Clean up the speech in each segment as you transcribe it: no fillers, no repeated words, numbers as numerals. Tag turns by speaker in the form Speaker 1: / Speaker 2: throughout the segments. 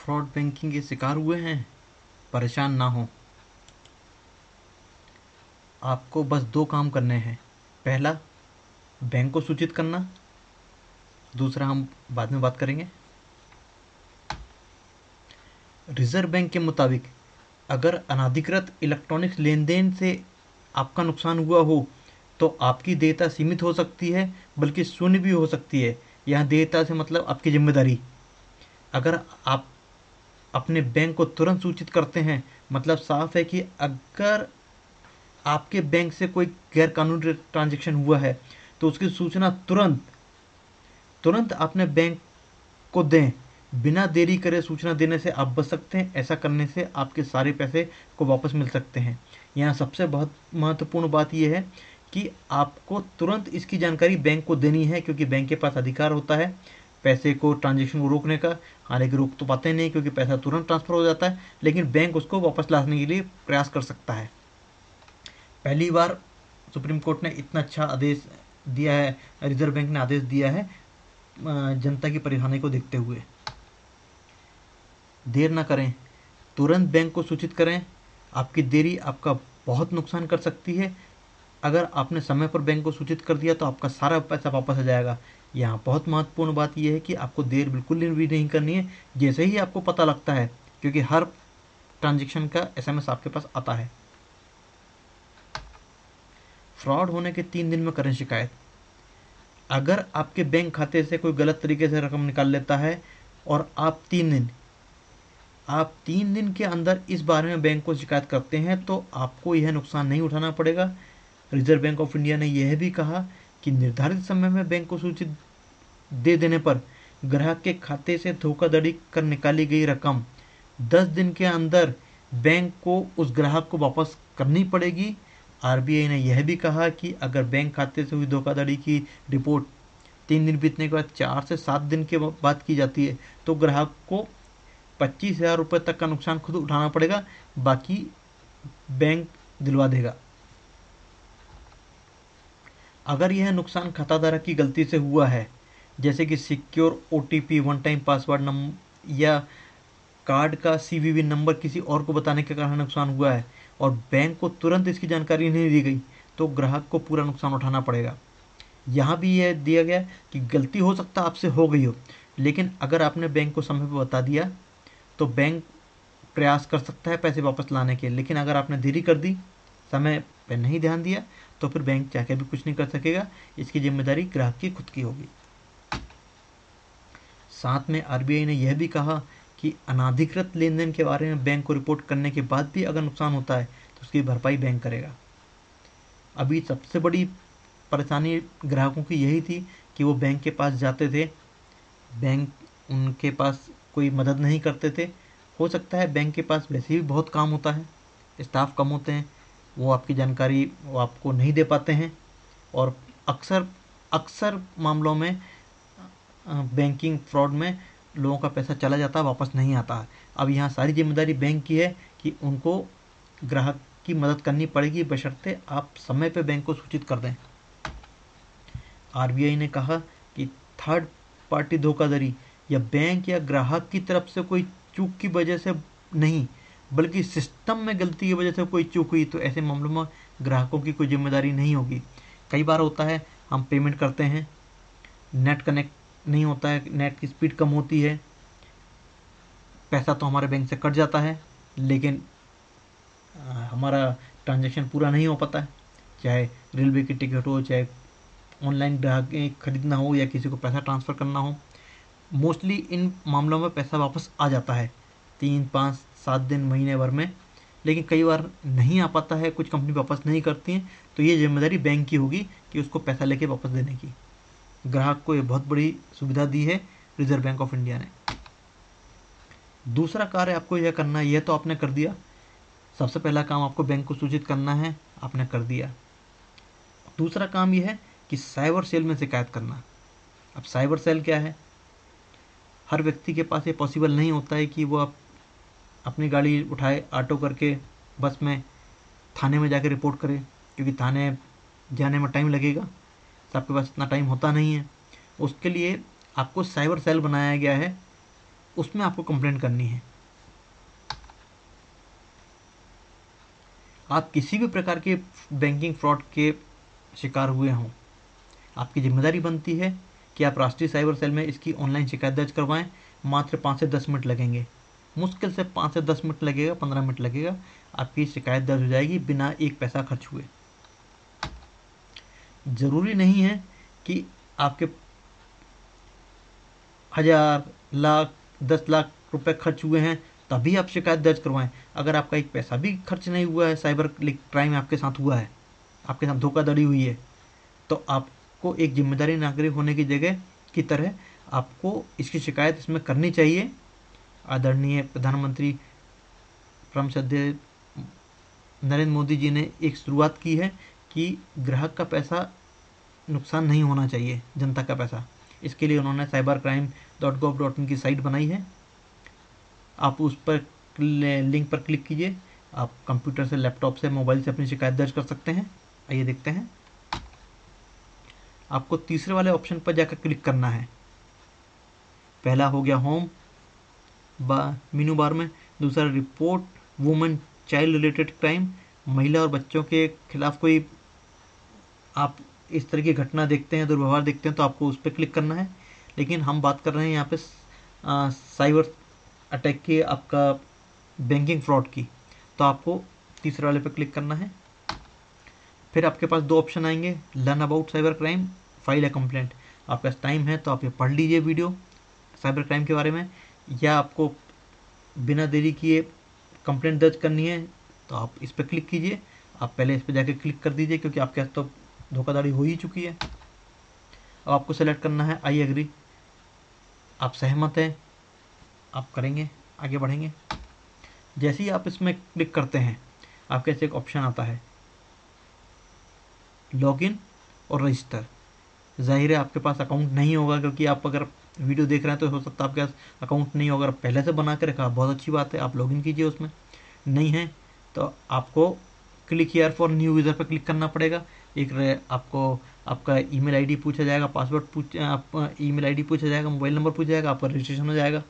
Speaker 1: Fraud banking के शिकार हुए हैं? परेशान ना हो। आपको बस दो काम करने हैं। पहला, बैंक को सूचित करना। दूसरा हम बाद में बात करेंगे। रिजर्व बैंक के मुताबिक अगर अनाधिकृत इलेक्ट्रॉनिक्स लेन देन से आपका नुकसान हुआ हो तो आपकी देयता सीमित हो सकती है, बल्कि शून्य भी हो सकती है। यहाँ देयता से मतलब आपकी जिम्मेदारी। अगर आप अपने बैंक को तुरंत सूचित करते हैं, मतलब साफ है कि अगर आपके बैंक से कोई गैर कानूनी ट्रांजैक्शन हुआ है तो उसकी सूचना तुरंत तुरंत अपने बैंक को दें। बिना देरी करे सूचना देने से आप बच सकते हैं। ऐसा करने से आपके सारे पैसे को वापस मिल सकते हैं। यहाँ सबसे बहुत महत्वपूर्ण बात यह है कि आपको तुरंत इसकी जानकारी बैंक को देनी है, क्योंकि बैंक के पास अधिकार होता है पैसे को, ट्रांजेक्शन को रोकने का। हालांकि रोक तो पाते नहीं, क्योंकि पैसा तुरंत ट्रांसफर हो जाता है, लेकिन बैंक उसको वापस लाने के लिए प्रयास कर सकता है। पहली बार सुप्रीम कोर्ट ने इतना अच्छा आदेश दिया है, रिजर्व बैंक ने आदेश दिया है जनता की परेशानी को देखते हुए। देर ना करें, तुरंत बैंक को सूचित करें। आपकी देरी आपका बहुत नुकसान कर सकती है। अगर आपने समय पर बैंक को सूचित कर दिया तो आपका सारा पैसा वापस आ जाएगा। यहाँ बहुत महत्वपूर्ण बात यह है कि आपको देर बिल्कुल भी नहीं करनी है, जैसे ही आपको पता लगता है, क्योंकि हर ट्रांजेक्शन का एसएमएस आपके पास आता है। फ्रॉड होने के 3 दिन में करें शिकायत। अगर आपके बैंक खाते से कोई गलत तरीके से रकम निकाल लेता है और आप 3 दिन के अंदर इस बारे में बैंक को शिकायत करते हैं तो आपको यह नुकसान नहीं उठाना पड़ेगा। रिजर्व बैंक ऑफ इंडिया ने यह भी कहा कि निर्धारित समय में बैंक को सूचित दे देने पर ग्राहक के खाते से धोखाधड़ी कर निकाली गई रकम 10 दिन के अंदर बैंक को उस ग्राहक को वापस करनी पड़ेगी। आरबीआई ने यह भी कहा कि अगर बैंक खाते से हुई धोखाधड़ी की रिपोर्ट 3 दिन बीतने के बाद 4 से 7 दिन के बाद की जाती है तो ग्राहक को 25,000 रुपये तक का नुकसान खुद उठाना पड़ेगा, बाकी बैंक दिलवा देगा। अगर यह नुकसान खाताधारक की गलती से हुआ है, जैसे कि secure OTP, one time password number या कार्ड का सीवीवी नंबर किसी और को बताने के कारण नुकसान हुआ है और बैंक को तुरंत इसकी जानकारी नहीं दी गई, तो ग्राहक को पूरा नुकसान उठाना पड़ेगा। यहाँ भी यह दिया गया कि गलती हो सकता आपसे हो गई हो, लेकिन अगर आपने बैंक को समय पर बता दिया तो बैंक प्रयास कर सकता है पैसे वापस लाने के। लेकिन अगर आपने देरी कर दी, समय पर नहीं ध्यान दिया, तो फिर बैंक चाहे भी कुछ नहीं कर सकेगा। इसकी जिम्मेदारी ग्राहक की खुद की होगी। साथ में आरबीआई ने यह भी कहा कि अनाधिकृत लेन देन के बारे में बैंक को रिपोर्ट करने के बाद भी अगर नुकसान होता है तो उसकी भरपाई बैंक करेगा। अभी सबसे बड़ी परेशानी ग्राहकों की यही थी कि वो बैंक के पास जाते थे, बैंक उनके पास कोई मदद नहीं करते थे। हो सकता है बैंक के पास वैसे भी बहुत काम होता है, स्टाफ कम होते हैं, वो आपकी जानकारी वो आपको नहीं दे पाते हैं, और अक्सर अक्सर मामलों में बैंकिंग फ्रॉड में लोगों का पैसा चला जाता है, वापस नहीं आता है। अब यहाँ सारी जिम्मेदारी बैंक की है कि उनको ग्राहक की मदद करनी पड़ेगी, बशर्ते आप समय पे बैंक को सूचित कर दें। आरबीआई ने कहा कि थर्ड पार्टी धोखाधड़ी या बैंक या ग्राहक की तरफ से कोई चूक की वजह से नहीं, बल्कि सिस्टम में गलती की वजह से कोई चूक हुई, तो ऐसे मामलों में ग्राहकों की कोई जिम्मेदारी नहीं होगी। कई बार होता है हम पेमेंट करते हैं, नेट कनेक्ट नहीं होता है, नेट की स्पीड कम होती है, पैसा तो हमारे बैंक से कट जाता है, लेकिन हमारा ट्रांजैक्शन पूरा नहीं हो पाता है। चाहे रेलवे की टिकट हो, चाहे ऑनलाइन ग्राहक खरीदना हो या किसी को पैसा ट्रांसफ़र करना हो, मोस्टली इन मामलों में पैसा वापस आ जाता है 3, 5, 7 दिन, महीने भर में। लेकिन कई बार नहीं आ पाता है, कुछ कंपनी वापस नहीं करती हैं, तो ये जिम्मेदारी बैंक की होगी कि उसको पैसा लेके वापस देने की। ग्राहक को ये बहुत बड़ी सुविधा दी है रिजर्व बैंक ऑफ इंडिया ने। दूसरा कार्य आपको यह करना है, यह तो आपने कर दिया। सबसे पहला काम आपको बैंक को सूचित करना है, आपने कर दिया। दूसरा काम यह है कि साइबर सेल में शिकायत करना। अब साइबर सेल क्या है? हर व्यक्ति के पास ये पॉसिबल नहीं होता है कि वो अपनी गाड़ी उठाए, ऑटो करके, बस में थाने में जाकर रिपोर्ट करे, क्योंकि थाने जाने में टाइम लगेगा, सबके पास इतना टाइम होता नहीं है। उसके लिए आपको साइबर सेल बनाया गया है उसमें आपको कंप्लेंट करनी है। आप किसी भी प्रकार के बैंकिंग फ्रॉड के शिकार हुए हों, आपकी जिम्मेदारी बनती है कि आप राष्ट्रीय साइबर सेल में इसकी ऑनलाइन शिकायत दर्ज करवाएं। मात्र 5 से 10 मिनट लगेंगे, मुश्किल से 5 से 10 मिनट लगेगा, 15 मिनट लगेगा, आपकी शिकायत दर्ज हो जाएगी बिना एक पैसा खर्च हुए। ज़रूरी नहीं है कि आपके 1000, लाख, 10 लाख रुपए खर्च हुए हैं तभी आप शिकायत दर्ज करवाएं। अगर आपका एक पैसा भी खर्च नहीं हुआ है, साइबर क्राइम आपके साथ हुआ है, आपके साथ धोखाधड़ी हुई है, तो आपको एक जिम्मेदारी नागरिक होने की जगह की तरह आपको इसकी शिकायत इसमें करनी चाहिए। आदरणीय प्रधानमंत्री परम श्रद्धेय नरेंद्र मोदी जी ने एक शुरुआत की है कि ग्राहक का पैसा नुकसान नहीं होना चाहिए, जनता का पैसा। इसके लिए उन्होंने cybercrime.gov.in की साइट बनाई है। आप उस पर लिंक पर क्लिक कीजिए, आप कंप्यूटर से, लैपटॉप से, मोबाइल से अपनी शिकायत दर्ज कर सकते हैं। आइए देखते हैं। आपको तीसरे वाले ऑप्शन पर जाकर क्लिक करना है। पहला हो गया होम मेनू बार में, दूसरा report women child related crime, महिला और बच्चों के खिलाफ कोई आप इस तरह की घटना देखते हैं, दुर्व्यवहार देखते हैं, तो आपको उस पर क्लिक करना है। लेकिन हम बात कर रहे हैं यहाँ पे साइबर अटैक की, आपका बैंकिंग फ्रॉड की, तो आपको तीसरे वाले पर क्लिक करना है। फिर आपके पास दो ऑप्शन आएंगे, learn about cyber crime, file A complaint. आपके पास टाइम है तो आप ये पढ़ लीजिए वीडियो साइबर क्राइम के बारे में, या आपको बिना देरी किए कंप्लेंट दर्ज करनी है तो आप इस पर क्लिक कीजिए। आप पहले इस पर जाके क्लिक कर दीजिए क्योंकि आपके साथ तो धोखाधड़ी हो ही चुकी है। अब आपको सेलेक्ट करना है आई एग्री, आप सहमत हैं, आप करेंगे, आगे बढ़ेंगे। जैसे ही आप इसमें क्लिक करते हैं आपके पास एक ऑप्शन आता है लॉगिन और रजिस्टर। जाहिर है आपके पास अकाउंट नहीं होगा, क्योंकि आप अगर वीडियो देख रहे हैं तो हो सकता है आपके पास अकाउंट नहीं होगा। पहले से बना के रखा, बहुत अच्छी बात है, आप लॉगिन कीजिए उसमें। नहीं है तो आपको click here for new user पर क्लिक करना पड़ेगा। आपको आपका ईमेल आईडी पूछा जाएगा, पासवर्ड ईमेल आईडी पूछा जाएगा, मोबाइल नंबर पूछा जाएगा, आपका रजिस्ट्रेशन हो जाएगा।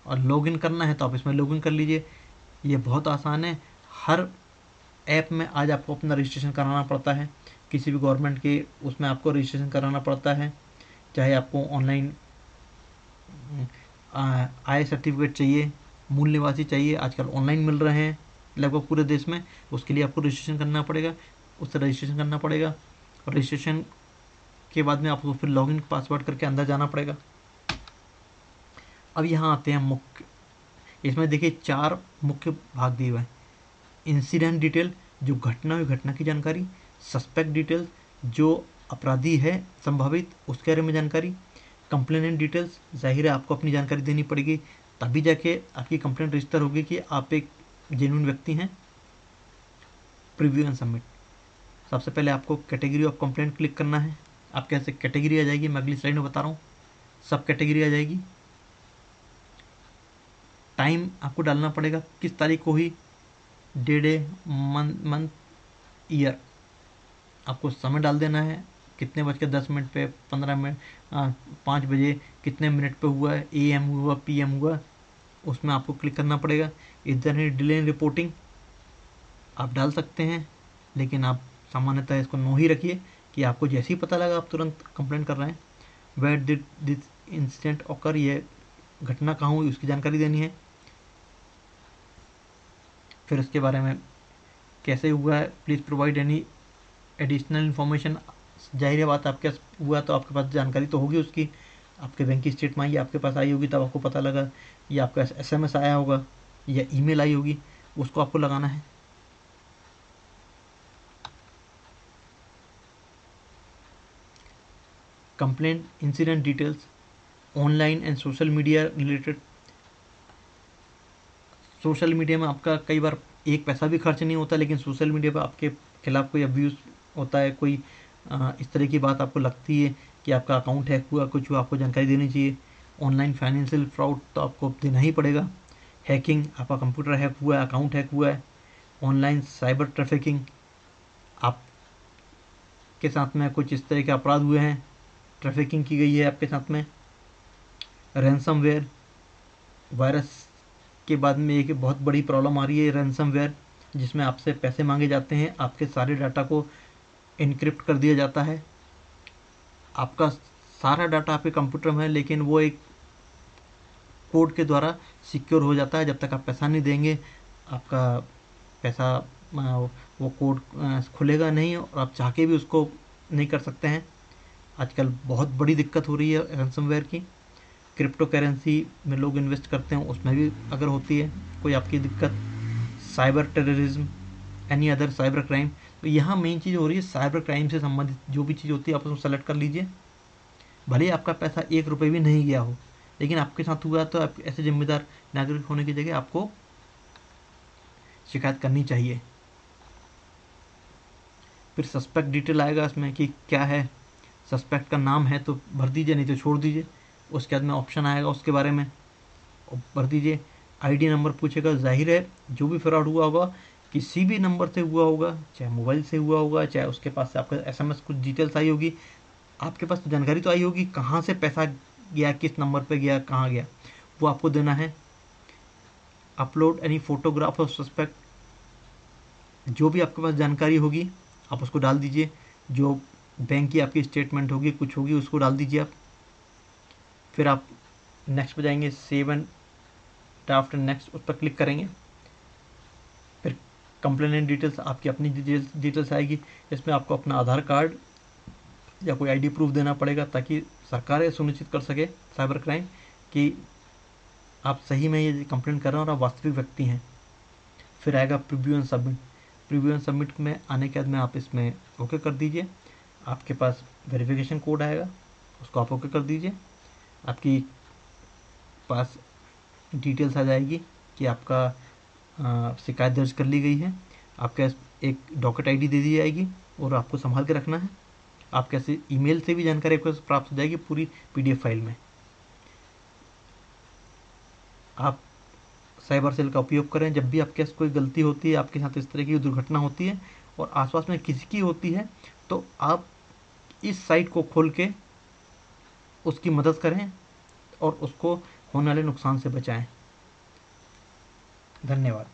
Speaker 1: और लॉगिन करना है तो आप इसमें लॉगिन कर लीजिए। ये बहुत आसान है। हर ऐप में आज आपको अपना रजिस्ट्रेशन कराना पड़ता है, किसी भी गवर्नमेंट के उसमें आपको रजिस्ट्रेशन कराना पड़ता है। चाहे आपको ऑनलाइन आय सर्टिफिकेट चाहिए, मूल निवासी चाहिए, आजकल ऑनलाइन मिल रहे हैं लगभग पूरे देश में, उसके लिए आपको रजिस्ट्रेशन करना पड़ेगा, उससे रजिस्ट्रेशन करना पड़ेगा। और रजिस्ट्रेशन के बाद में आपको फिर लॉगिन पासवर्ड करके अंदर जाना पड़ेगा। अब यहाँ आते हैं मुख्य, इसमें देखिए 4 मुख्य भाग दिए हुए हैं। इंसिडेंट डिटेल, जो घटना हुई घटना की जानकारी। सस्पेक्ट डिटेल्स, जो अपराधी है संभावित उसके बारे में जानकारी। कंप्लेनेंट डिटेल्स, जाहिर है आपको अपनी जानकारी देनी पड़ेगी तभी जाके आपकी कंप्लेंट रजिस्टर होगी कि आप एक जेन्युइन व्यक्ति हैं। Preview and submit. सबसे पहले आपको कैटेगरी ऑफ कंप्लेंट क्लिक करना है। आप कैसे कैटेगरी आ जाएगी, मैं अगली स्लाइड में बता रहा हूँ। सब कैटेगरी आ जाएगी। टाइम आपको डालना पड़ेगा, किस तारीख को हुई, डे, मंथ, ईयर, आपको समय डाल देना है। कितने बज के 10 मिनट पे, 15 मिनट, 5 बजे कितने मिनट पे हुआ है, AM हुआ, PM हुआ, उसमें आपको क्लिक करना पड़ेगा। इधर है डिले इन रिपोर्टिंग, आप डाल सकते हैं लेकिन आप सामान्यतः इसको नो ही रखिए कि आपको जैसे ही पता लगा आप तुरंत कंप्लेंट कर रहे हैं। Where did this incident occur, ये घटना कहाँ हुई उसकी जानकारी देनी है। फिर उसके बारे में कैसे हुआ है, please provide any additional information. जाहिर बात आपके पास हुआ तो आपके पास जानकारी तो होगी उसकी, आपके बैंक की स्टेटमेंट आपके पास आई होगी तब आपको पता लगा, या आपका SMS आया होगा या ईमेल आई होगी, उसको आपको लगाना है। Complaint incident details, online and social media related. Social media में आपका कई बार एक पैसा भी खर्च नहीं होता, लेकिन सोशल मीडिया पर आपके खिलाफ कोई अब्यूज़ होता है, कोई इस तरह की बात आपको लगती है कि आपका अकाउंट हैक हुआ, कुछ हुआ, आपको जानकारी देनी चाहिए। ऑनलाइन फाइनेंशियल फ्रॉड तो आपको देना ही पड़ेगा। हैकिंग, आपका कंप्यूटर हैक हुआ है, अकाउंट हैक हुआ है। ऑनलाइन साइबर ट्रैफिकिंग, आपके साथ में कुछ इस तरह के अपराध हुए हैं, ट्रैफिकिंग की गई है आपके साथ में। रैंसमवेयर, वायरस के बाद में एक बहुत बड़ी प्रॉब्लम आ रही है रैंसमवेयर, जिसमें आपसे पैसे मांगे जाते हैं, आपके सारे डाटा को इनक्रिप्ट कर दिया जाता है। आपका सारा डाटा आपके कंप्यूटर में है, लेकिन वो एक कोड के द्वारा सिक्योर हो जाता है। जब तक आप पैसा नहीं देंगे, आपका पैसा वो कोड खुलेगा नहीं, और आप चाह के भी उसको नहीं कर सकते हैं। आजकल बहुत बड़ी दिक्कत हो रही है रैंसमवेयर की। क्रिप्टो करेंसी में लोग इन्वेस्ट करते हैं, उसमें भी अगर होती है कोई आपकी दिक्कत, cyber terrorism, any other cyber crime, तो यहाँ मेन चीज़ हो रही है साइबर क्राइम से संबंधित जो भी चीज़ होती है आप उसको सेलेक्ट कर लीजिए। भले ही आपका पैसा 1 रुपये भी नहीं गया हो, लेकिन आपके साथ हुआ तो आप ऐसे जिम्मेदार नागरिक होने की जगह आपको शिकायत करनी चाहिए। फिर सस्पेक्ट डिटेल आएगा इसमें कि क्या है, सस्पेक्ट का नाम है तो भर दीजिए, नहीं तो छोड़ दीजिए। उसके बाद में ऑप्शन आएगा उसके बारे में, भर दीजिए। आईडी नंबर पूछेगा, जाहिर है जो भी फ्रॉड हुआ होगा किसी भी नंबर से हुआ होगा, चाहे मोबाइल से हुआ होगा, चाहे उसके पास से आपका एसएमएस कुछ डिटेल्स आई होगी, आपके पास तो जानकारी तो आई होगी कहाँ से पैसा गया, किस नंबर पे गया, कहाँ गया, वो आपको देना है। Upload any photograph of suspect, जो भी आपके पास जानकारी होगी आप उसको डाल दीजिए। जो बैंक की आपकी स्टेटमेंट होगी, कुछ होगी, उसको डाल दीजिए आप। फिर आप नेक्स्ट पे जाएंगे, save and draft and next, उस पर क्लिक करेंगे। फिर कंप्लेनेंट डिटेल्स, आपकी अपनी डिटेल्स आएगी। इसमें आपको अपना आधार कार्ड या कोई आईडी प्रूफ देना पड़ेगा, ताकि सरकार ये सुनिश्चित कर सके साइबर क्राइम कि आप सही में ये कंप्लेंट कर रहे हैं और आप वास्तविक व्यक्ति हैं। फिर आएगा preview and submit. Preview and submit में आने के बाद में आप इसमें ओके कर दीजिए। आपके पास वेरिफिकेशन कोड आएगा, उसको आप ओके कर दीजिए। आपकी पास डिटेल्स आ जाएगी कि आपका शिकायत दर्ज कर ली गई है। आपके एक डॉकेट आईडी दे दी जाएगी और आपको संभाल के रखना है। आप कैसे ईमेल से भी जानकारी आपको प्राप्त हो जाएगी पूरी पीडीएफ फाइल में। आप साइबर सेल का उपयोग करें जब भी आपके साथ कोई गलती होती है, आपके साथ इस तरह की दुर्घटना होती है और आसपास में किसी की होती है, तो आप इस साइट को खोल के उसकी मदद करें और उसको होने वाले नुकसान से बचाएं। धन्यवाद।